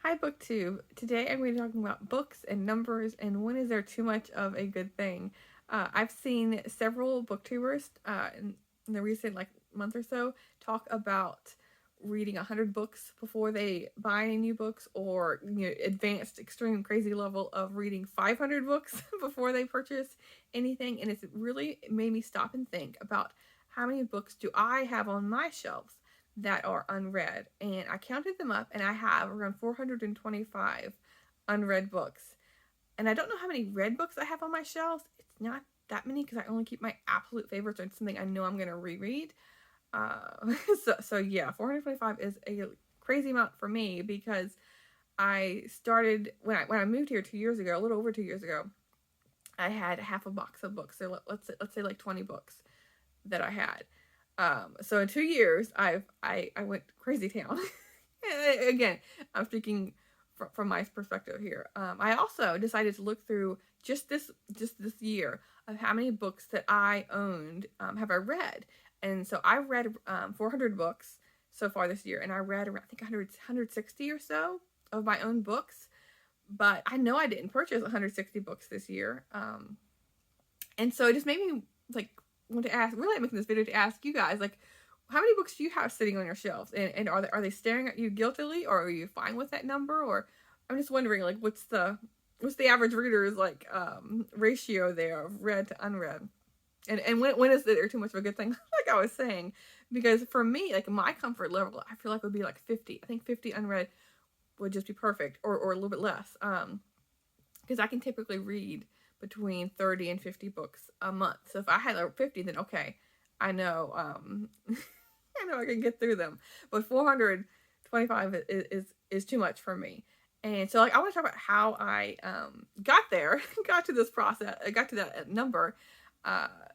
Hi BookTube. Today I'm going to be talking about books and numbers and when is there too much of a good thing. I've seen several booktubers in the recent month or so talk about reading 100 books before they buy any new books, or advanced extreme crazy level of reading 500 books before they purchase anything, and it's really made me stop and think about how many books do I have on my shelves that are unread, and I counted them up and I have around 425 unread books. And I don't know how many read books I have on my shelves. It's not that many because I only keep my absolute favorites or something I know I'm going to reread. So yeah, 425 is a crazy amount for me because I started when I moved here 2 years ago, a little over 2 years ago. I had half a box of books, so let's say like 20 books that I had. So in 2 years, I went crazy town. Again, I'm speaking from my perspective here. I also decided to look through just this year of how many books that I owned have I read, and so I read 400 books so far this year, and I read around, I think 160 or so of my own books. But I know I didn't purchase 160 books this year, and so it just made me want to ask. Really, I'm making this video to ask you guys, how many books do you have sitting on your shelves, and are they staring at you guiltily, or are you fine with that number? Or I'm just wondering, what's the average reader's ratio there of read to unread, and when is there too much of a good thing? Like I was saying, because for me, my comfort level, I feel like would be 50. I think 50 unread would just be perfect, or a little bit less, because I can typically read between 30 and 50 books a month. So if I had 50, then okay, I know I know I can get through them. But 425 is too much for me. And so I want to talk about how I got there, got to this process, got to that number,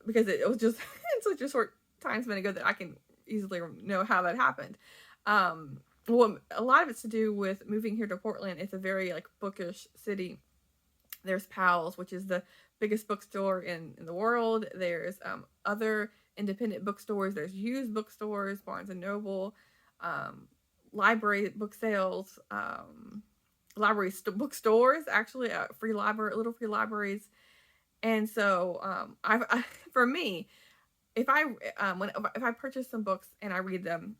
because it was just in such a short time span ago that I can easily know how that happened. Well, a lot of it's to do with moving here to Portland. It's a very bookish city. There's Powell's, which is the biggest bookstore in the world. There's other independent bookstores. There's used bookstores, Barnes and Noble, library book sales, bookstores, actually, little free libraries. And so for me, if I purchase some books and I read them,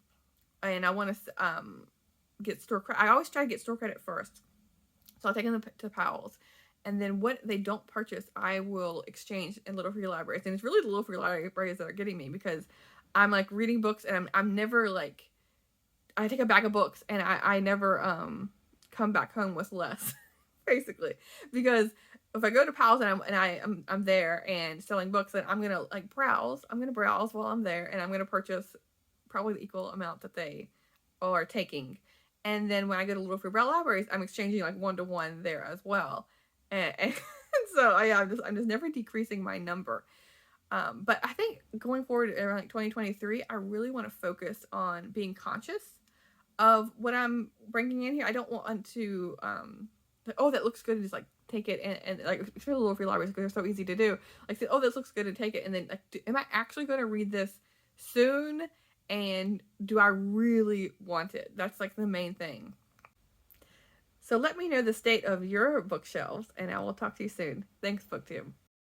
and I want to get store credit, I always try to get store credit first. So I'll take them to Powell's. And then what they don't purchase, I will exchange in little free libraries. And it's really the little free libraries that are getting me, because I'm reading books, and I'm never I take a bag of books and I never come back home with less, basically. Because if I go to Powell's and I'm there and selling books, then I'm gonna browse. I'm gonna browse while I'm there, and I'm gonna purchase probably the equal amount that they are taking. And then when I go to little free libraries, I'm exchanging 1-to-1 there as well. And so I'm just never decreasing my number. But I think going forward around 2023, I really want to focus on being conscious of what I'm bringing in here. I don't want to, oh, that looks good, and just take it, and especially little free libraries, because they're so easy to do. Say, oh, this looks good, and take it, and then am I actually going to read this soon? And do I really want it? That's the main thing. So let me know the state of your bookshelves, and I will talk to you soon. Thanks, BookTube.